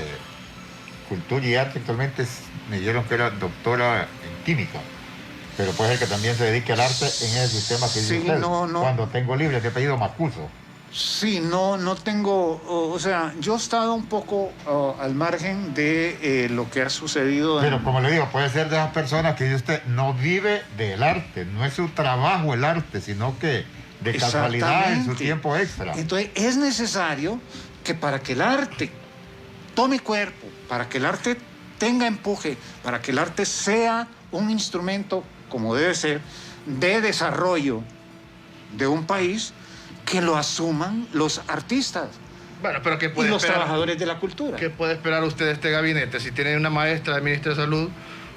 Cultura y Arte actualmente me dijeron que era doctora en química. Pero puede ser que también se dedique al arte en el sistema que dice usted. Cuando tengo libre, ¿qué pedido Macuso? Sí, no tengo, o sea, yo he estado un poco al margen de lo que ha sucedido. Pero como le digo, puede ser de esas personas que dice usted, no vive del arte, no es su trabajo el arte, sino que de casualidad en su tiempo extra. Entonces es necesario que para que el arte tome cuerpo, para que el arte tenga empuje, para que el arte sea un instrumento, como debe ser, de desarrollo de un país, que lo asuman los artistas. Bueno, pero ¿qué puede y los esperar, trabajadores de la cultura? ¿Qué puede esperar usted de este gabinete si tiene una maestra del Ministro de Salud,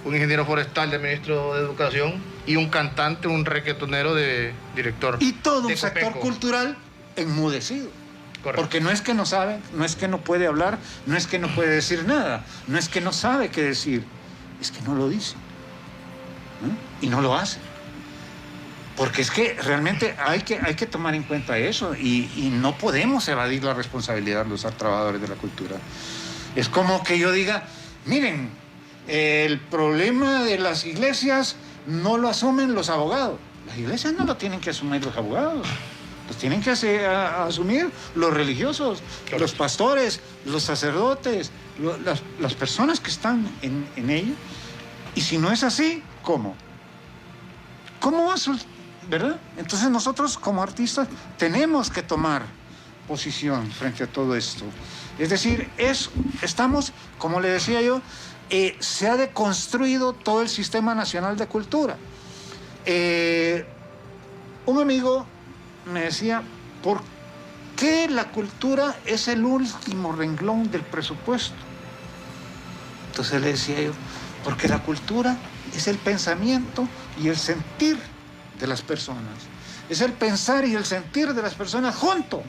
un ingeniero forestal del Ministro de Educación y un cantante, un reggaetonero de director? Y todo un sector cultural enmudecido. Correcto. Porque no es que no sabe, no es que no puede hablar, no es que no puede decir nada, no es que no sabe qué decir, es que no lo dice, ¿no? Y no lo hace. Porque es que realmente hay que tomar en cuenta eso y no podemos evadir la responsabilidad de los trabajadores de la cultura. Es como que yo diga, miren, el problema de las iglesias no lo asumen los abogados. Las iglesias no lo tienen que asumir los abogados. Los tienen que asumir los religiosos, los pastores, los sacerdotes, las personas que están en ella. Y si no es así, ¿cómo? ¿Cómo va a suceder? ¿Verdad? Entonces nosotros como artistas tenemos que tomar posición frente a todo esto. Es decir, estamos, como le decía yo, se ha deconstruido todo el Sistema Nacional de Cultura. Un amigo me decía, ¿por qué la cultura es el último renglón del presupuesto? Entonces le decía yo, porque la cultura es el pensamiento y el sentir de las personas. Es el pensar y el sentir de las personas junto.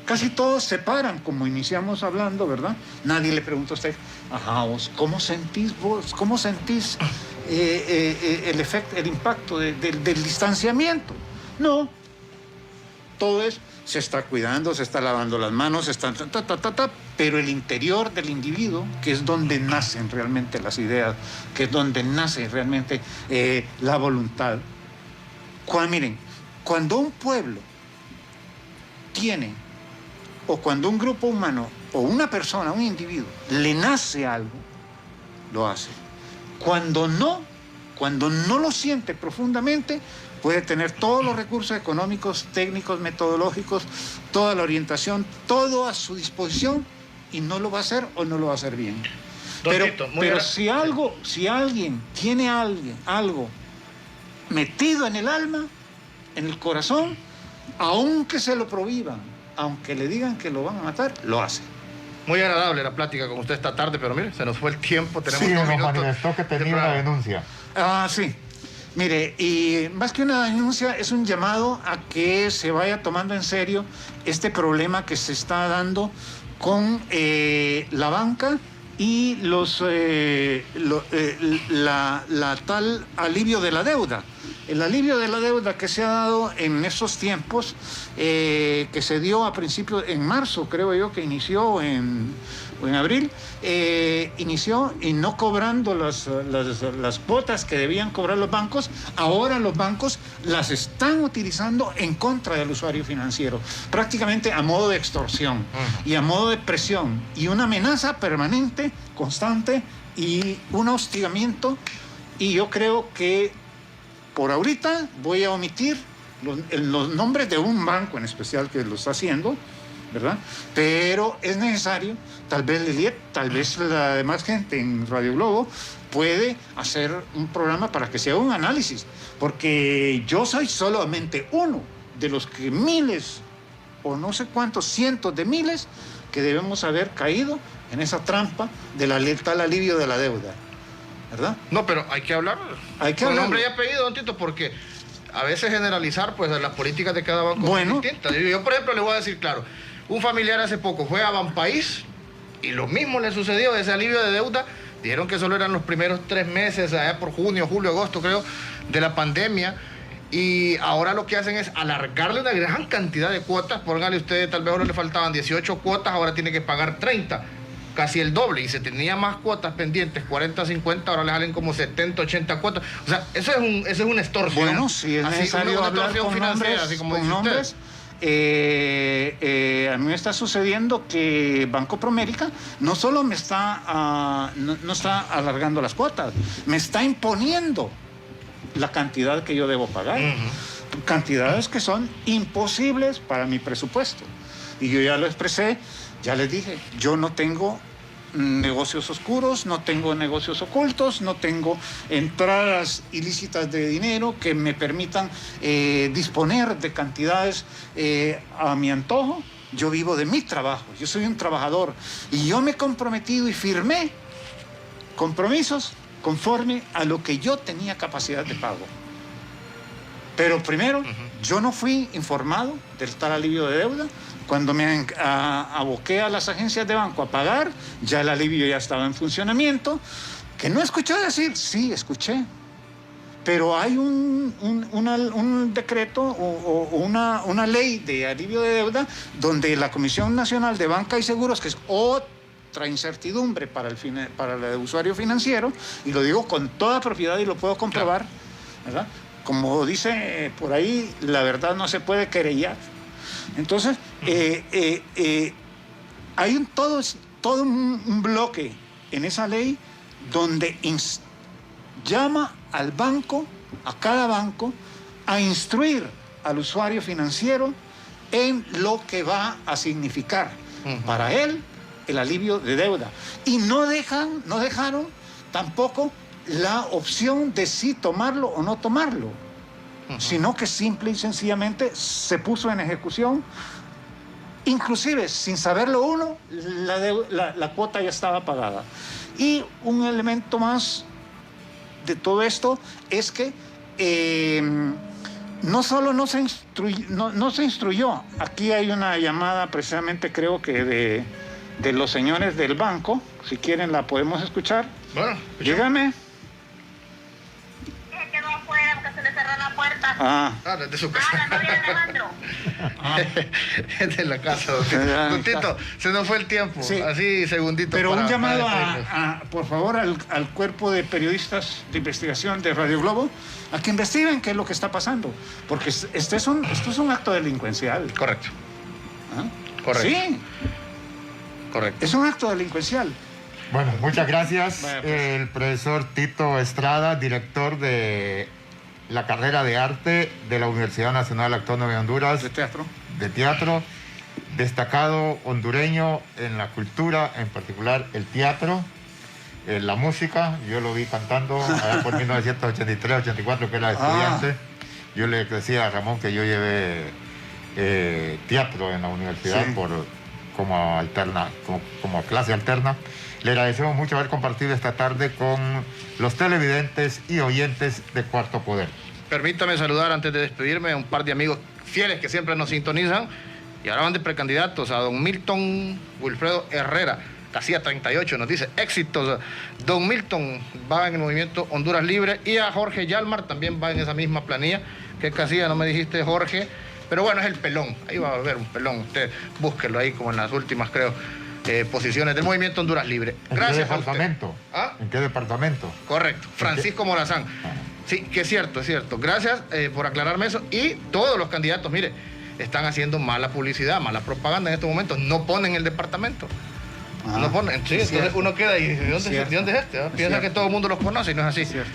Casi todos se paran, como iniciamos hablando, ¿verdad? Nadie le pregunta a usted, ajá, vos, ¿cómo sentís vos? ¿Cómo sentís el efecto, el impacto del distanciamiento? No. todo es, se está cuidando, se está lavando las manos, se está pero el interior del individuo, que es donde nacen realmente las ideas, que es donde nace realmente la voluntad. Miren, cuando un pueblo tiene, o cuando un grupo humano, o una persona, un individuo, le nace algo, lo hace. Cuando no lo siente profundamente, puede tener todos los recursos económicos, técnicos, metodológicos, toda la orientación, todo a su disposición, y no lo va a hacer o no lo va a hacer bien. Pero si alguien tiene algo metido en el alma, en el corazón, aunque se lo prohíban, aunque le digan que lo van a matar, lo hace. Muy agradable la plática con usted esta tarde, pero mire, se nos fue el tiempo. Tenemos sí, 2 nos minutos. manifestó que tenía una denuncia. Sí. Mire, y más que una denuncia, es un llamado a que se vaya tomando en serio este problema que se está dando con la banca y la tal alivio de la deuda. El alivio de la deuda que se ha dado en esos tiempos, que se dio a principios, en marzo, creo yo, que inició, o en abril, inició y no cobrando las cuotas que debían cobrar los bancos. Ahora los bancos las están utilizando en contra del usuario financiero, prácticamente a modo de extorsión y a modo de presión y una amenaza permanente, constante y un hostigamiento. Y yo creo que por ahorita voy a omitir los nombres de un banco en especial que lo está haciendo, ¿verdad? Pero es necesario, tal vez Liliet, tal vez la demás gente en Radio Globo puede hacer un programa para que se haga un análisis, porque yo soy solamente uno de los que miles, o no sé cuántos cientos de miles, que debemos haber caído en esa trampa del tal alivio de la deuda, ¿verdad? No, pero hay que hablar. Con nombre y apellido, don Tito, porque a veces generalizar, pues, las políticas de cada banco son distintas. Yo, por ejemplo, le voy a decir claro, un familiar hace poco fue a Banpaís y lo mismo le sucedió, ese alivio de deuda. Dijeron que solo eran los primeros 3 meses, allá por junio, julio, agosto, creo, de la pandemia. Y ahora lo que hacen es alargarle una gran cantidad de cuotas. Póngale usted, tal vez ahora le faltaban 18 cuotas, ahora tiene que pagar 30. Casi el doble, y se tenía más cuotas pendientes, 40, 50, ahora le salen como 70, 80 cuotas. O sea, eso es una extorsión. Bueno, si es necesario hablar con nombres, así como con nombres. A mí me está sucediendo que Banco Promérica no solo me está, no está alargando las cuotas, me está imponiendo la cantidad que yo debo pagar. Cantidades que son imposibles para mi presupuesto. Y yo ya lo expresé. Ya les dije, yo no tengo negocios oscuros, no tengo negocios ocultos, no tengo entradas ilícitas de dinero que me permitan disponer de cantidades a mi antojo. Yo vivo de mi trabajo, yo soy un trabajador y yo me he comprometido y firmé compromisos conforme a lo que yo tenía capacidad de pago. Pero primero, yo no fui informado del tal alivio de deuda. Cuando me aboqué a las agencias de banco a pagar, ya el alivio ya estaba en funcionamiento. ¿Que no escuché decir? Sí, escuché. Pero hay un decreto o una ley de alivio de deuda donde la Comisión Nacional de Banca y Seguros, que es otra incertidumbre para el usuario financiero, y lo digo con toda propiedad y lo puedo comprobar, ¿verdad? Como dice por ahí, la verdad no se puede querellar. Entonces, hay todo un bloque en esa ley donde llama al banco, a cada banco, a instruir al usuario financiero en lo que va a significar para él el alivio de deuda. Y no dejaron tampoco la opción de si tomarlo o no tomarlo, sino que simple y sencillamente se puso en ejecución. Inclusive, sin saberlo uno, la cuota ya estaba pagada. Y un elemento más de todo esto es que no solo no se instruyó. Aquí hay una llamada precisamente, creo que de los señores del banco. Si quieren la podemos escuchar. Bueno, Dije escuchemos. que no fuera que se le cerró la puerta. Ah, desde su casa. La novia de Alejandro. Es de la casa, don Tito. Don Tito, se nos fue el tiempo. Sí. Así, segundito. Pero un llamado despedirnos. por favor, al cuerpo de periodistas de investigación de Radio Globo, a que investiguen qué es lo que está pasando. Porque esto es un acto delincuencial. Correcto. ¿Ah? Correcto. Sí. Correcto. Es un acto delincuencial. Bueno, muchas gracias. Vaya, pues. El profesor Tito Estrada, director de la carrera de arte de la Universidad Nacional Autónoma de Honduras. De teatro. De teatro, destacado hondureño en la cultura, en particular el teatro, la música. Yo lo vi cantando allá por 1983-84, que era estudiante. Yo le decía a Ramón que yo llevé teatro en la universidad Sí. como clase alterna. Le agradecemos mucho haber compartido esta tarde con los televidentes y oyentes de Cuarto Poder. Permítame saludar antes de despedirme a un par de amigos fieles que siempre nos sintonizan y ahora van de precandidatos a don Milton Wilfredo Herrera, casilla 38, nos dice éxitos. Don Milton va en el movimiento Honduras Libre y a Jorge Yalmar también va en esa misma planilla. ¿Qué casilla? No me dijiste, Jorge, pero bueno, es el pelón, ahí va a haber un pelón, usted búsquelo ahí como en las últimas, creo, posiciones del movimiento Honduras Libre. Gracias. ¿En qué departamento? ¿Ah? ¿En qué departamento? Correcto, Francisco Morazán. Sí, que es cierto, es cierto. Gracias por aclararme eso. Y todos los candidatos, mire, están haciendo mala publicidad, mala propaganda en estos momentos. No ponen el departamento. No ponen. Sí, entonces uno queda ahí. ¿De dónde es este? Piensa que todo el mundo los conoce y no es así. Cierto.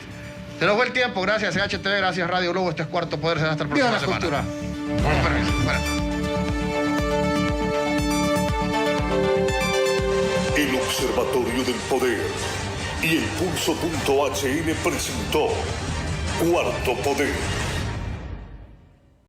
Se nos fue el tiempo. Gracias, CHTV. Gracias, Radio Globo. Este es Cuarto Poder. Será hasta el próximo semana. Cultura. Con permiso. Bueno. El Observatorio del Poder y el Pulso.hn presentó Cuarto Poder.